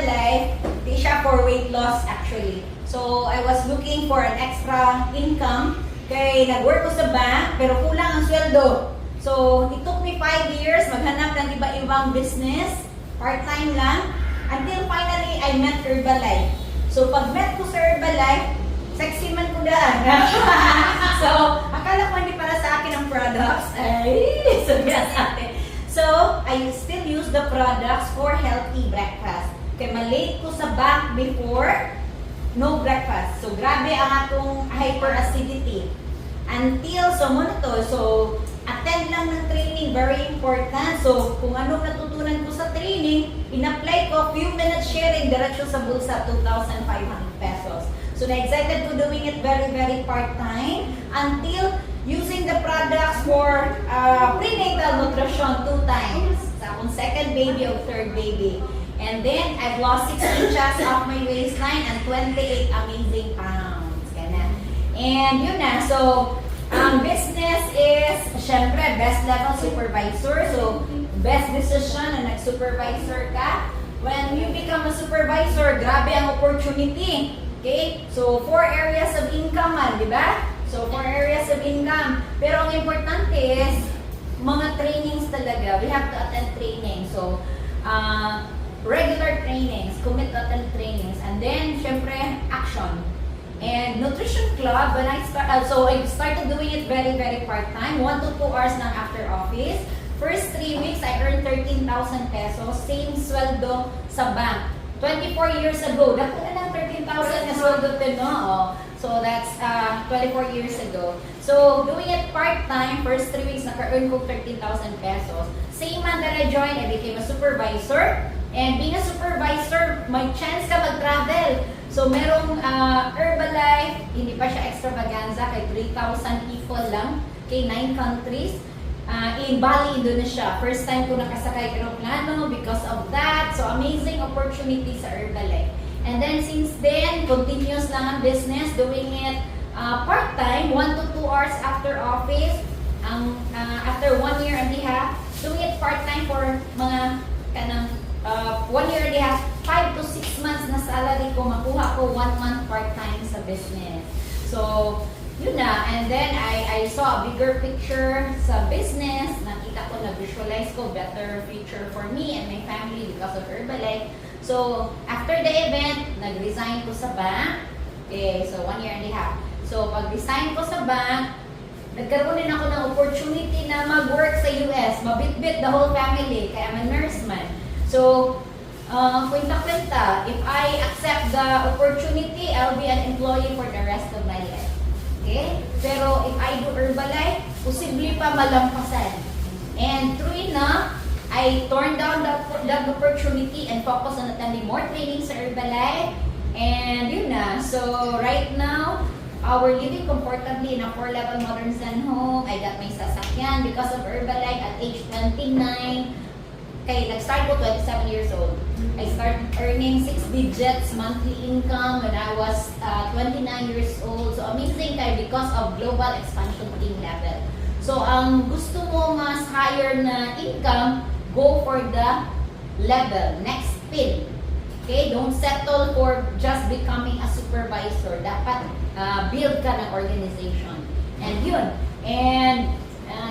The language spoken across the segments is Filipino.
Herbalife, di siya for weight loss actually. So, I was looking for an extra income. Kaya nag-work ko sa bank, pero kulang ang sweldo. So, it took me 5 years maghanap ng iba-ibang business, part-time lang, until finally I met Herbalife. So, pag met ko sa Herbalife, sexy man ko daan. So, akala ko hindi para sa akin ang products. Ay, sabi sa akin. So, I still use the products for healthy breakfast. Kaya malate ko sa bank before, no breakfast. So, grabe ang atong hyperacidity. Until, so muna to, so, attend lang ng training, very important. So, kung anong natutunan ko sa training, in-apply ko, few minutes sharing, diretso sa bulsa, 2,500 pesos. So, na-excited ko doing it very, very part-time until using the products for prenatal nutrition 2 times. Sa akong second baby o third baby. And then, I've lost 6 inches off my waistline and 28 amazing pounds. Ganun. And yun na. So, ang business is, syempre, best level supervisor. So, best decision na nag-supervisor ka. When you become a supervisor, grabe ang opportunity. Okay? So, 4 areas of income man, di ba? So, 4 areas of income. Pero ang importante is, mga trainings talaga. We have to attend training. So, regular trainings, commit to attend trainings. And then, syempre, action. And nutrition club, when I started doing it very, very part-time, 1 to 2 hours lang after office. First 3 weeks, I earned 13,000 pesos, same sweldo sa bank. 24 years ago, dako na lang 13,000 na sweldo din, no? So that's 24 years ago. So doing it part-time, first 3 weeks, naka-earn ko 13,000 pesos. Same month that I joined, I became a supervisor. And being a supervisor, may chance ka mag-travel. So merong Herbalife, hindi pa siya extravaganza, kay 3,000 people lang, kay 9 countries. In Bali, Indonesia. First time ko nakasakay aeroplano because of that. So, amazing opportunity sa Herbalife. And then, since then, continuous lang ang business, doing it part-time, 1 to 2 hours after office. After 1 year and a half, doing it part-time for mga kanang 1 year and a half, 5 to 6 months na salary ko, makuha ko 1 month part-time sa business. So, yun na. And then, I saw a bigger picture sa business. Nakita ko, na-visualize ko better future for me and my family because of Herbalife. So, after the event, nag-resign ko sa bank. Okay, so 1 year and a half. So, pag-resign ko sa bank, nagkaroon din ako ng opportunity na mag-work sa US. Mabitbit the whole family, kaya I'm a nurse man. So, kwenta-kwenta, if I accept the opportunity, I'll be an employee for the rest of my life. Okay? Pero if I do Herbalife, posible pa malampasan. And true enough, I turned down that opportunity and focus on attending more trainings sa Herbalife. And yun na. So right now, we're living comfortably in a 4-level modern Zen home. I got my sasakyan because of Herbalife at age 29. Okay, nag-start ko 27 years old. I started earning 6 digits monthly income when I was 29 years old. So amazing kayo because of global expansion team level. So ang gusto mo mas higher na income, go for the level, next pin. Okay, don't settle for just becoming a supervisor. Dapat build ka ng organization. And yun. And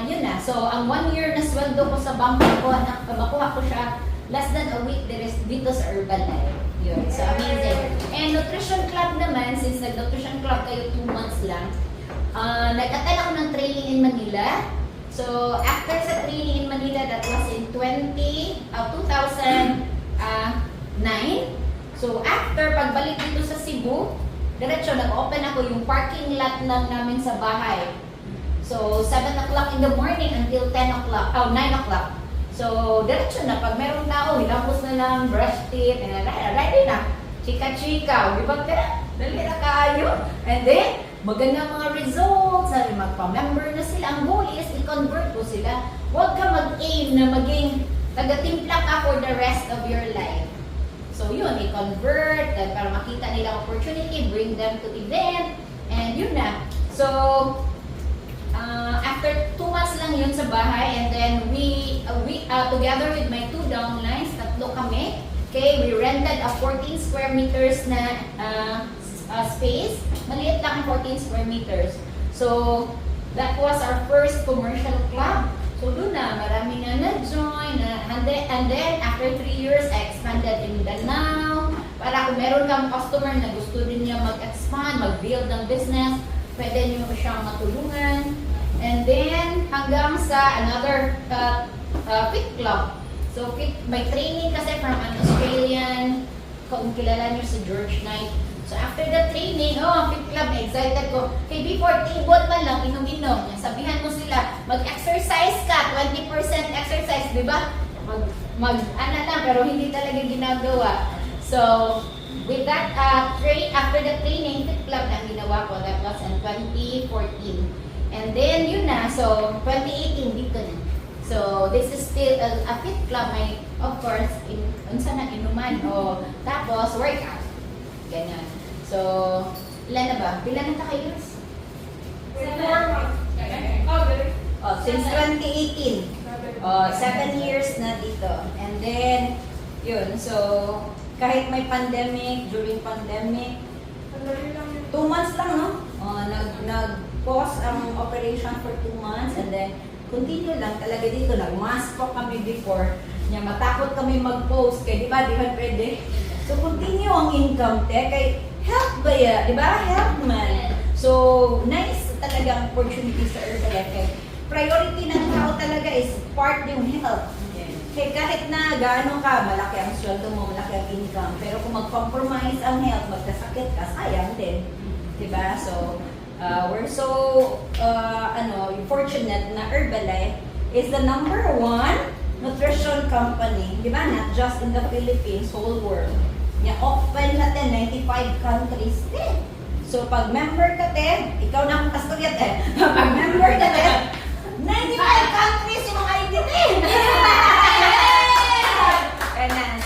yun na. So, ang 1 year na sweldo ko sa bangko ko, makuha ko siya less than a week dito sa Herbalife. Yun. So, amazing. And nutrition club naman, since nag-nutrition club kayo 2 months lang, nag-attend ako ng training in Manila. So, after sa training in Manila, that was in 2009. So, after pagbalik dito sa Cebu, diretso, nag-open ako yung parking lot lang namin sa bahay. So, 7 o'clock in the morning until 9 o'clock. So, diretso na. Pag merong tao, hilapos na lang, brush teeth, ready na. Chika-chika. Di ba ka? Dali na kayo. And then, magandang mga results. Magpa-member na sila. Ang goal is, i-convert ko sila. Huwag ka mag-aim na maging taga-timpla ka for the rest of your life. So, yun, i-convert para makita nila opportunity, bring them to event, and yun na. So, after 2 months lang yun sa bahay, and then we together with my 2 downlines, 3 kami, okay, we rented a 14 square meters na space. Maliit lang 14 square meters. So, that was our first commercial club. So, doon na, marami na na-join. And then, after 3 years, I expanded in Mindanao. Para kung meron kang customer na gusto din niya mag-expand, mag-build ng business, pwede niyo siyang matulungan. And then, hanggang sa another fit club. So, may training kasi from an Australian, kung kilala niyo si George Knight. So, after the training, fit club, excited ko. Okay, before table man lang, inom-inom. Sabihan mo sila, mag-exercise ka, 20% exercise, di ba? Ano lang, pero hindi talaga ginagawa. So, with that, after the training, fit club na ginawa ko, that was in 2014. And then, yun na, so, 2018, dito na. So, this is still a fit club, may, of course, unsa na inuman, tapos, workout. Ganyan. So, ilan na ba? Bilan na kayo? 4 months. Since 2018. 7 years na dito. And then, yun. So, kahit may pandemic, during pandemic, 2 months lang, no? Nag-pause ang operation for 2 months and then, continue lang talaga dito. Nag-mask po kami before. Matakot kami mag-post. Kaya di ba pwede? So, continue ang income, kay health ba yan? Di ba? Health man. So, nice talagang opportunity sa Herbalife. Priority ng tao talaga is part yung health. Kaya kahit na gaano ka, malaki ang sweldo mo, malaki ang income, pero kung mag-compromise ang health, magkasakit ka, sayang din. Di ba? So, we're so fortunate na Herbalife is the #1 nutrition company. Di ba? Not just in the Philippines, whole world. Open natin 95 countries din. So, pag member ka din, ikaw na ang kastoryat pag member ka din, 95 countries yung mga ID din.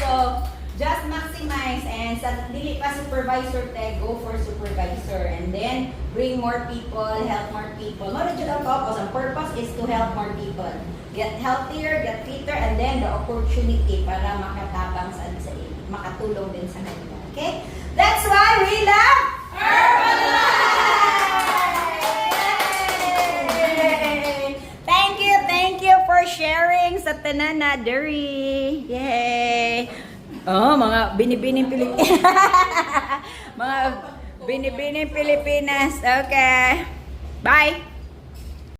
So, just maximize and sa dili pa supervisor go for supervisor and then bring more people, help more people. Mara jud ang purpose. Ang purpose is to help more people. Get healthier, get fitter, and then the opportunity para makatabang sa inyo. Makatulong din sa kanila. Okay? That's why we love Herbalife! Thank you for sharing sa Tanana Dairy. Yay! Mga binibining Pilipinas. Mga binibining Pilipinas. Okay. Bye!